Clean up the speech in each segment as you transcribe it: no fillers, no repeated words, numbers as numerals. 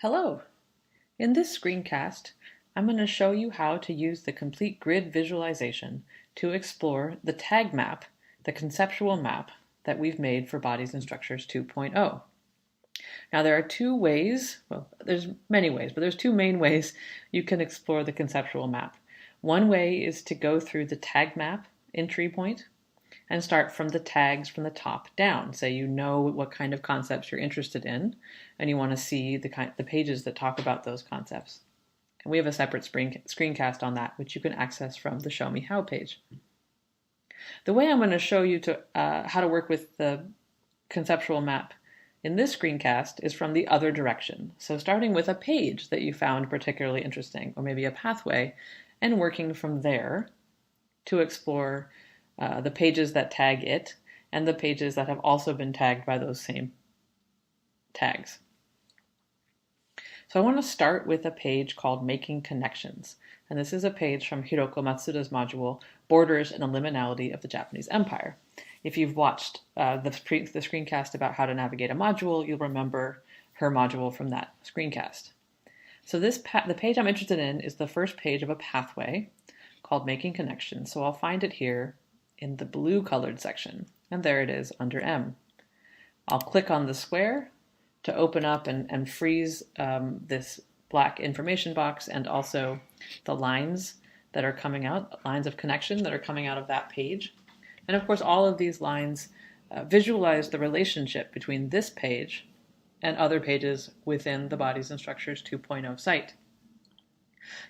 Hello! In this screencast, I'm going to show you how to use the complete grid visualization to explore the tag map, the conceptual map that we've made for Bodies and Structures 2.0. Now there are two ways, well, there's many ways, but there's two main ways you can explore the conceptual map. One way is to go through the tag map entry point and start from the tags from the top down. Say you know what kind of concepts you're interested in, and you want to see the pages that talk about those concepts. And we have a separate screencast on that, which you can access from the Show Me How page. The way I'm going to show you how to work with the conceptual map in this screencast is from the other direction. So starting with a page that you found particularly interesting, or maybe a pathway, and working from there to explore the pages that tag it, and the pages that have also been tagged by those same tags. So I want to start with a page called Making Connections. And this is a page from Hiroko Matsuda's module, Borders and the Liminality of the Japanese Empire. If you've watched the screencast about how to navigate a module, you'll remember her module from that screencast. So the page I'm interested in is the first page of a pathway called Making Connections. So I'll find it here in the blue colored section, and there it is under M. I'll click on the square to open up and freeze this black information box, and also the lines that are coming out, lines of connection that are coming out of that page. And of course, all of these lines visualize the relationship between this page and other pages within the Bodies and Structures 2.0 site.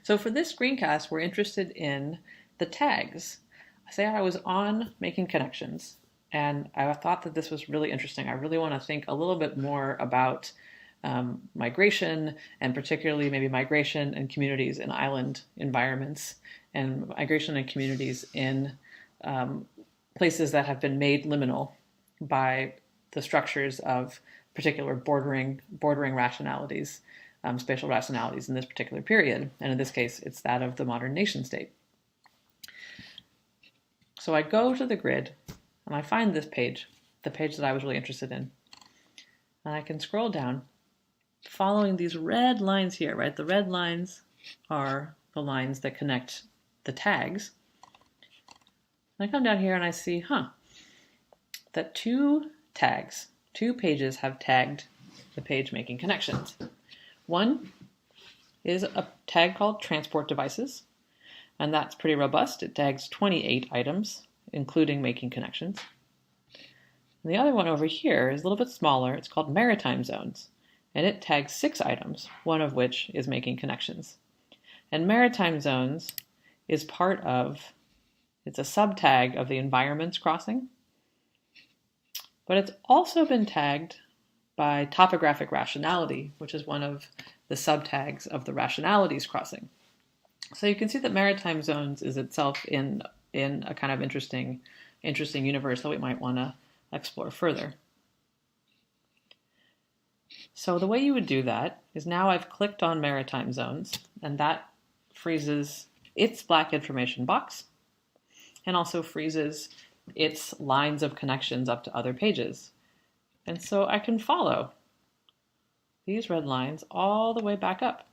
So for this screencast, we're interested in the tags. Say I was on Making Connections, and I thought that this was really interesting. I really want to think a little bit more about migration, and particularly maybe migration and communities in island environments, and migration and communities in places that have been made liminal by the structures of particular bordering rationalities, spatial rationalities in this particular period. And in this case, it's that of the modern nation state. So I go to the grid and I find this page, the page that I was really interested in. And I can scroll down following these red lines here, right? The red lines are the lines that connect the tags. And I come down here and I see, that two pages have tagged the page Making Connections. One is a tag called Transport Devices, and that's pretty robust. It tags 28 items, including Making Connections. And the other one over here is a little bit smaller. It's called Maritime Zones, and it tags 6 items, one of which is Making Connections. And Maritime Zones is it's a subtag of the Environments Crossing, but it's also been tagged by Topographic Rationality, which is one of the subtags of the Rationalities Crossing. So you can see that Maritime Zones is itself in a kind of interesting universe that we might want to explore further. So the way you would do that is, now I've clicked on Maritime Zones, and that freezes its black information box and also freezes its lines of connections up to other pages. And so I can follow these red lines all the way back up.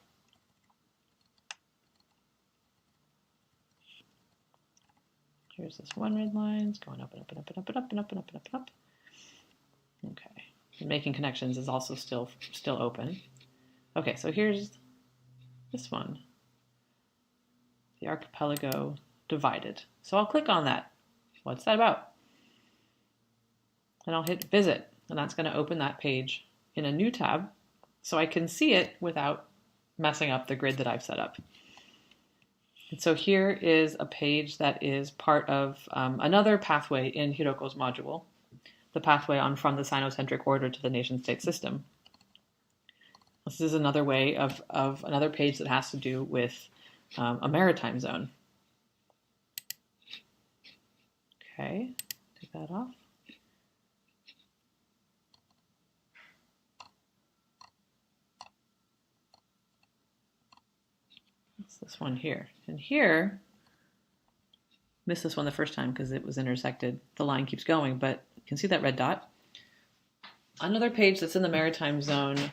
Here's this one red line, it's going up and up and up and up and up and up and up and up and up. Okay, and Making Connections is also still open. Okay, so here's this one, the archipelago divided. So I'll click on that. What's that about? And I'll hit Visit, and that's going to open that page in a new tab so I can see it without messing up the grid that I've set up. And so here is a page that is part of another pathway in Hiroko's module, the pathway on From the Sinocentric Order to the Nation-State System. This is another way of another page that has to do with a maritime zone. Okay, take that off. It's this one here. And here, missed this one the first time because it was intersected. The line keeps going, but you can see that red dot. Another page that's in the maritime zone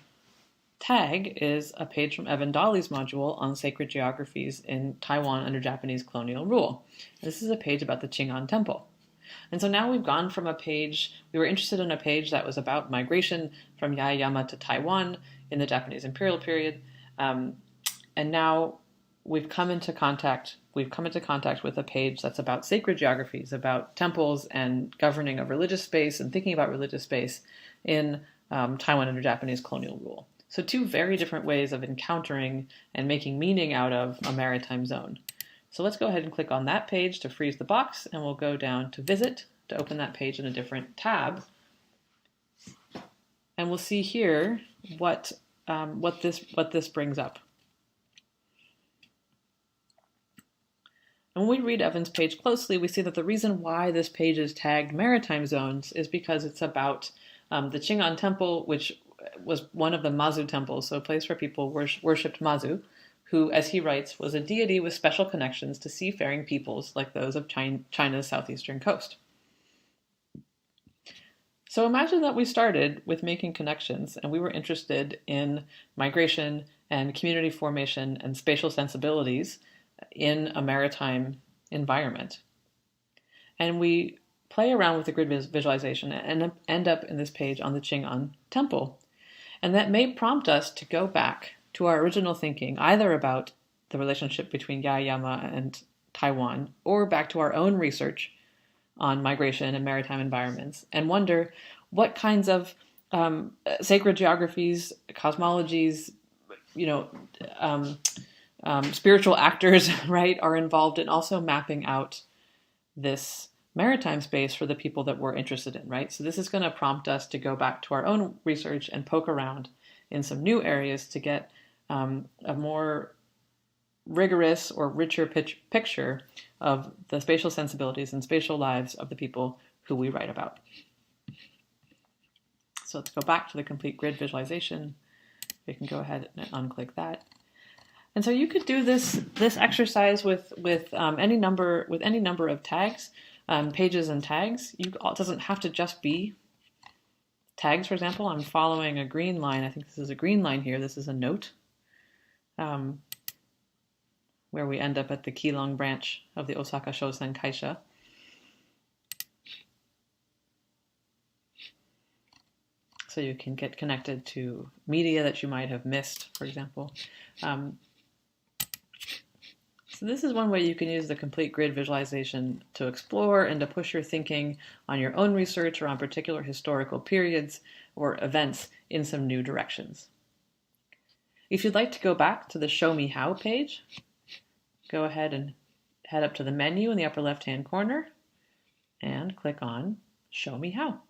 Tag is a page from Evan Dawley's module on sacred geographies in Taiwan under Japanese colonial rule. This is a page about the Qing'an Temple. And so now we've gone from a page, we were interested in a page that was about migration from Yaeyama to Taiwan in the Japanese imperial period. And now we've come into contact with a page that's about sacred geographies, about temples and governing of religious space and thinking about religious space in Taiwan under Japanese colonial rule. So two very different ways of encountering and making meaning out of a maritime zone. So let's go ahead and click on that page to freeze the box, and we'll go down to Visit to open that page in a different tab. And we'll see here what this brings up. And when we read Evan's page closely, we see that the reason why this page is tagged Maritime Zones is because it's about the Qing'an Temple, which was one of the Mazu temples, so a place where people worshipped Mazu, who, as he writes, was a deity with special connections to seafaring peoples like those of China's southeastern coast. So imagine that we started with making connections and we were interested in migration and community formation and spatial sensibilities in a maritime environment. And we play around with the grid visualization and end up in this page on the Qing'an Temple. And that may prompt us to go back to our original thinking, either about the relationship between Yaeyama and Taiwan, or back to our own research on migration and maritime environments, and wonder what kinds of sacred geographies, cosmologies, spiritual actors, right, are involved in also mapping out this maritime space for the people that we're interested in, right? So this is going to prompt us to go back to our own research and poke around in some new areas to get a more rigorous or richer picture of the spatial sensibilities and spatial lives of the people who we write about. So let's go back to the complete grid visualization. We can go ahead and unclick that. And so you could do this exercise with any number of tags, pages and tags. It doesn't have to just be tags. For example, I'm following a green line. I think this is a green line here. This is a note where we end up at the Keelung branch of the Osaka Shosen Kaisha. So you can get connected to media that you might have missed, for example. So this is one way you can use the complete grid visualization to explore and to push your thinking on your own research or on particular historical periods or events in some new directions. If you'd like to go back to the Show Me How page, go ahead and head up to the menu in the upper left-hand corner and click on Show Me How.